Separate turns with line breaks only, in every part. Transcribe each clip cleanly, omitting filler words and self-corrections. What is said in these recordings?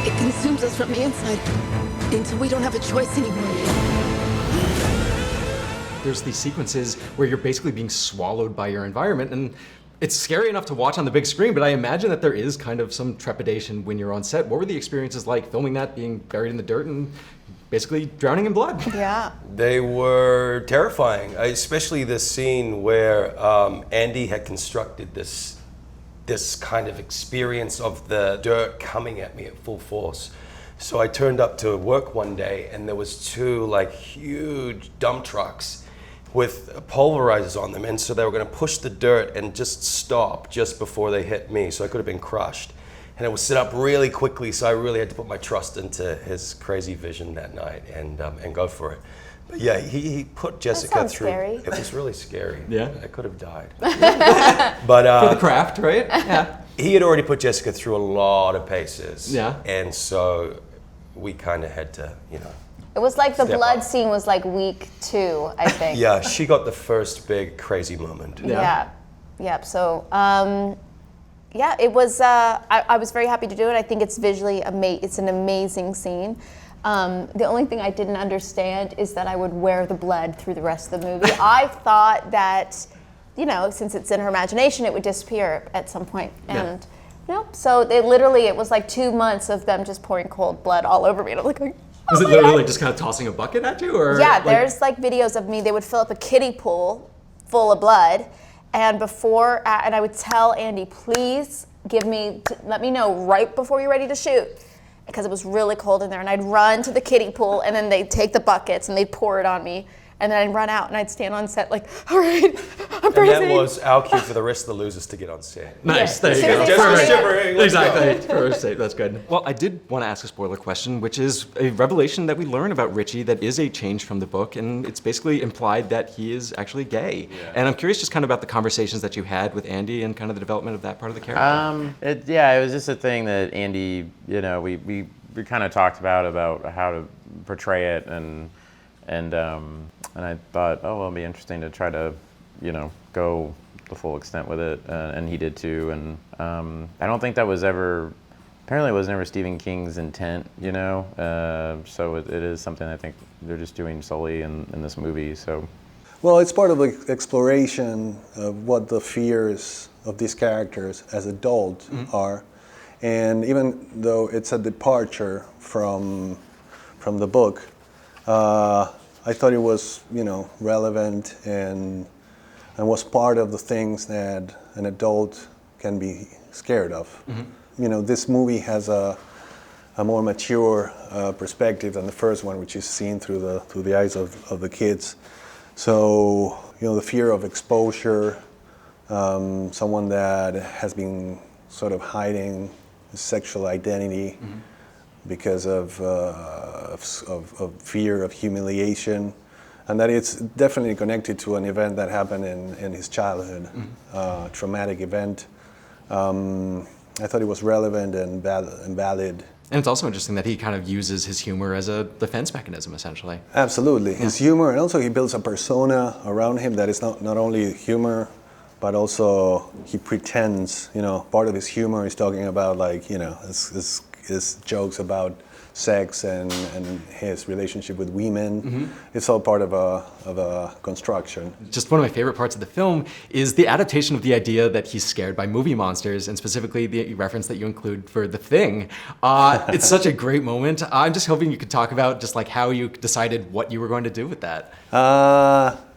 It consumes us from the inside until we don't have a choice anymore.
There's these sequences where you're basically being swallowed by your environment, and it's scary enough to watch on the big screen, but I imagine that there is kind of some trepidation when you're on set. What were the experiences like filming that, being buried in the dirt and basically drowning in blood?
Yeah.
They were terrifying, especially this scene where Andy had constructed this kind of experience of the dirt coming at me at full force. So I turned up to work one day and there was two like huge dump trucks with pulverizers on them, and so they were going to push the dirt and just stop just before they hit me, so I could have been crushed. And it was set up really quickly, so I really had to put my trust into his crazy vision that night and go for it. But yeah, he put Jessica through.
Scary.
It was really scary.
Yeah.
I could have died. But
For the craft, right? Yeah.
he had already put Jessica through a lot of paces.
Yeah.
And so we kind of had to,
It was like the
Step
blood
up.
scene was like week 2, I think.
Yeah, she got the first big crazy moment.
Yeah. Yep. So, yeah, it was. I was very happy to do it. I think it's visually it's an amazing scene. The only thing I didn't understand is that I would wear the blood through the rest of the movie. I thought that, since it's in her imagination, it would disappear at some point. And nope. So it was like 2 months of them just pouring cold blood all over me. And I'm like,
Was it literally like just kind of tossing a bucket at you, or?
yeah, there's like videos of me. They would fill up a kiddie pool full of blood, and and I would tell Andy, please let me know right before you're ready to shoot, because it was really cold in there. And I'd run to the kiddie pool, and then they'd take the buckets and they'd pour it on me. And then I'd run out and I'd stand on set like, all right, I'm freezing.
And that was our cue for the rest of the losers to get on set.
Nice,
Yeah.
there you
As soon
go.
as they
First-
saw me-
shivering. Let's
Exactly, first date, that's good. Well, I did want to ask a spoiler question, which is a revelation that we learn about Richie that is a change from the book, and it's basically implied that he is actually gay.
Yeah.
And I'm curious just kind of about the conversations that you had with Andy and kind of the development of that part of the character.
It was just a thing that Andy, we kind of talked about how to portray it, and I thought, it'd be interesting to try to, go the full extent with it, and he did too. And I don't think that was ever, apparently it was never Stephen King's intent, so it is something I think they're just doing solely in this movie, so.
Well, it's part of the exploration of what the fears of these characters as adults are. And even though it's a departure from the book, I thought it was, relevant and was part of the things that an adult can be scared of. This movie has a more mature perspective than the first one, which is seen through the eyes of the kids. So, the fear of exposure, someone that has been sort of hiding his sexual identity because of fear of humiliation, and that it's definitely connected to an event that happened in his childhood, traumatic event. I thought it was relevant and valid.
And it's also interesting that he kind of uses his humor as a defense mechanism, essentially.
Absolutely, his humor, and also he builds a persona around him that is not only humor, but also he pretends, part of his humor is talking about his jokes about sex and his relationship with women. It's all part of a construction.
Just one of my favorite parts of the film is the adaptation of the idea that he's scared by movie monsters, and specifically the reference that you include for The Thing. It's such a great moment. I'm just hoping you could talk about just like how you decided what you were going to do with that.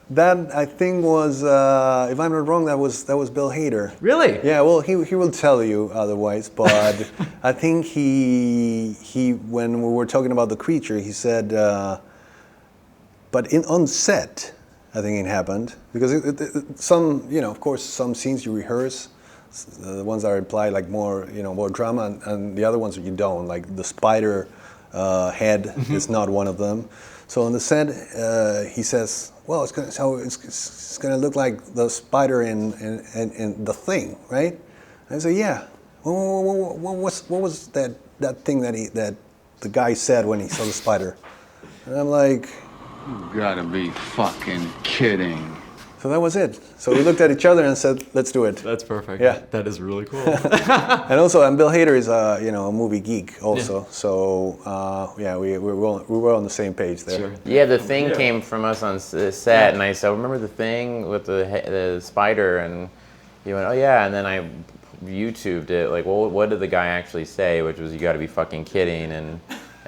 That I think was, if I'm not wrong, that was Bill Hader.
Really?
Yeah. Well, he will tell you otherwise, but I think he when we were talking about the creature, he said, but on set, I think it happened because of course, some scenes you rehearse, the ones that are implied like more drama, and the other ones you don't, like the spider head is not one of them. So on the set, he says, well, it's going to look like the spider in The Thing, right? And I say, yeah. What was that thing that the guy said when he saw the spider? And I'm like,
You gotta be fucking kidding.
So that was it. So we looked at each other and said, let's do it.
That's perfect.
Yeah.
That is really cool.
And also, and Bill Hader is a movie geek also. Yeah. So we were on the same page there.
Sure.
Yeah, the thing came from us on the set, and I said, remember the thing with the spider? And he went, oh yeah, and then I YouTubed it, like, well, what did the guy actually say? Which was, you got to be fucking kidding.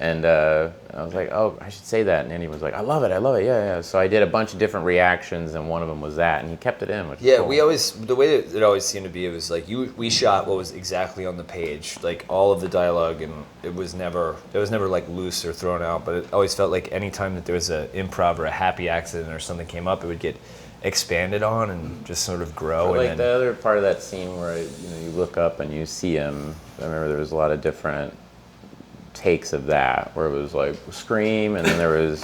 And I was like, oh, I should say that. And Andy was like, I love it, yeah. So I did a bunch of different reactions, and one of them was that, and he kept it in. Which
Yeah,
was cool.
we always, the way it always seemed to be, it was like we shot what was exactly on the page, like all of the dialogue, and it was never like loose or thrown out, but it always felt like any time that there was an improv or a happy accident or something came up, it would get expanded on and just sort of grow.
But
and
like
then,
the other part of that scene where you look up and you see him, I remember there was a lot of different takes of that, where it was like scream, and then there was,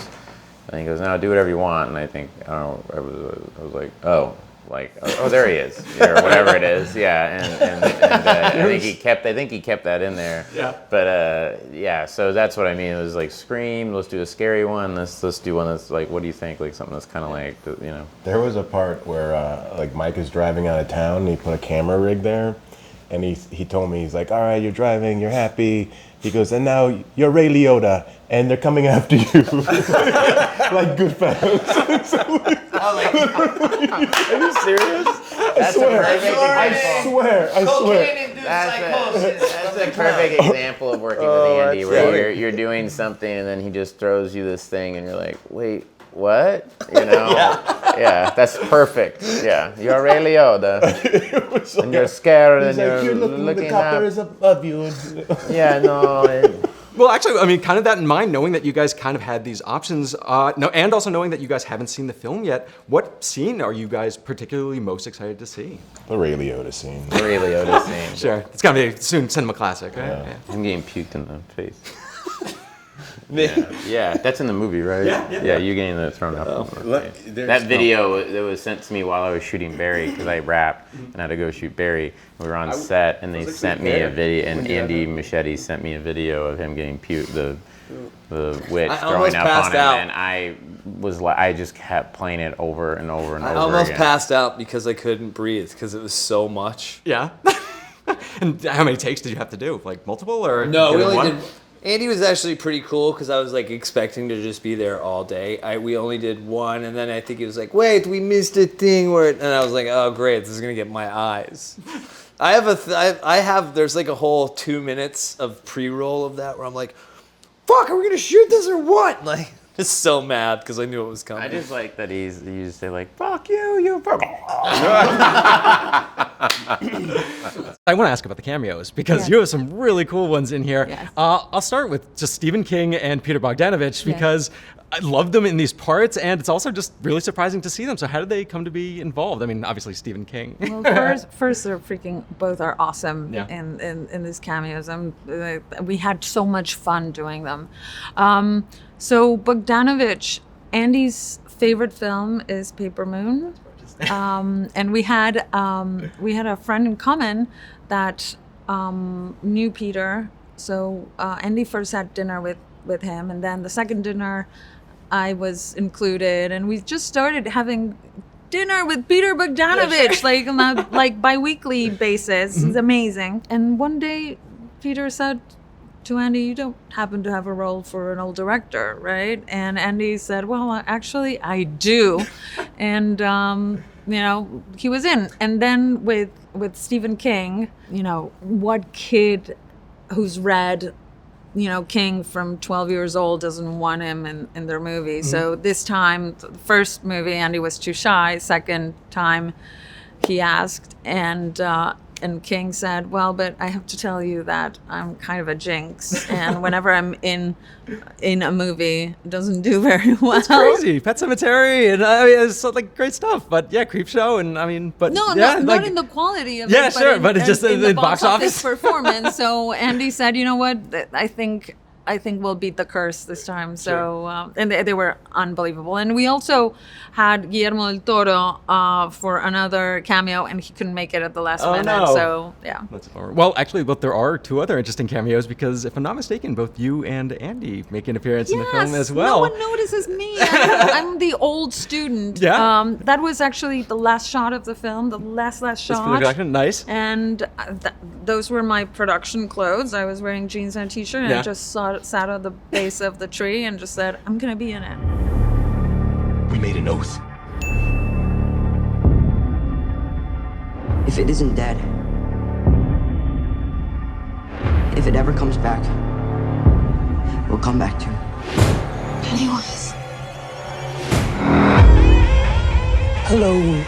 and he goes, no, do whatever you want, and I think, I don't know, I was like, oh, there he is, or whatever it is, yeah, and I think he kept that in there,
Yeah.
But yeah, so that's what I mean. It was like scream, let's do a scary one, let's do one that's like, what do you think, like something that's kind of like,
There was a part where like Mike is driving out of town, and he put a camera rig there, and he told me, he's like, all right, you're driving, you're happy. He goes, and now you're Ray Liotta, and they're coming after you. Like Goodfellas.
Are you serious? That's
I swear.
That's a perfect example of working with Andy, where you're doing something and then he just throws you this thing and you're like, wait, what? Yeah, that's perfect. Yeah, you're Ray Liotta, and you're scared, and you're looking
the copper
up.
is above you.
Yeah, no.
Well, actually, I mean, kind of that in mind, knowing that you guys kind of had these options, and also knowing that you guys haven't seen the film yet, what scene are you guys particularly most excited to see?
The Ray Liotta scene.
The Ray Liotta scene.
Sure. It's going to be soon cinema classic, right?
Yeah.
I'm getting puked in the face. Yeah, that's in the movie, right? Yeah, you're getting the thrown up. That video that was sent to me while I was shooting Barry, because I rapped and I had to go shoot Barry. We were on set, and they sent me a video, and Andy Muschietti sent me a video of him getting puked, the witch throwing up on him, and I just kept playing it over and over and over.
I almost
again.
passed out because I couldn't breathe because it was so much.
Yeah. And how many takes did you have to do? Like multiple or?
No, we only
one?
did. Andy was actually pretty cool because I was like expecting to just be there all day. We only did one, and then I think he was like, "Wait, we missed a thing where," and I was like, "Oh, great, this is gonna get my eyes." I have there's like a whole 2 minutes of pre-roll of that where I'm like, "Fuck, are we gonna shoot this or what?" Like, just so mad because I knew it was coming.
I just like that he used to say like, "Fuck you, you fuck."
I want to ask about the cameos because you have some really cool ones in here.
Yes.
I'll start with just Stephen King and Peter Bogdanovich because I love them in these parts, and it's also just really surprising to see them. So how did they come to be involved? I mean, obviously Stephen King.
Well, first they're both are awesome in these cameos. We had so much fun doing them. So Bogdanovich, Andy's favorite film is Paper Moon. And we had a friend in common that knew Peter. So Andy first had dinner with him, and then the second dinner I was included, and we just started having dinner with Peter Bogdanovich, like on a bi-weekly basis. It's amazing. And one day Peter said to Andy, "You don't happen to have a role for an old director, right?" And Andy said, "Well, actually, I do." And he was in. And then with Stephen King, what kid who's read, King from 12 years old doesn't want him in their movie? Mm-hmm. So this time, the first movie, Andy was too shy. Second time, he asked, and King said, "Well, but I have to tell you that I'm kind of a jinx, and whenever I'm in a movie, it doesn't do very well."
It's crazy. Pet Sematary, and I mean, it's like great stuff. But yeah, Creepshow, and I mean, but
not in the quality of it.
Yeah, sure, but it's just
in
the
box office
office
performance. So Andy said, "You know what? I think I think will beat the curse this time. So and they were unbelievable. And we also had Guillermo del Toro for another cameo, and he couldn't make it at the last minute.
no.
So yeah.
That's a bummer. Well, actually, but there are two other interesting cameos because, if I'm not mistaken, both you and Andy make an appearance in the film as well.
No one notices me. I'm the old student.
Yeah.
That was actually the last shot of the film, the last shot.
Nice.
And those were my production clothes. I was wearing jeans and a t-shirt, and I just sat at the base of the tree and just said, I'm gonna be in it.
We made an oath.
If it isn't dead, if it ever comes back, we'll come back to it.
Pennywise.
Hello.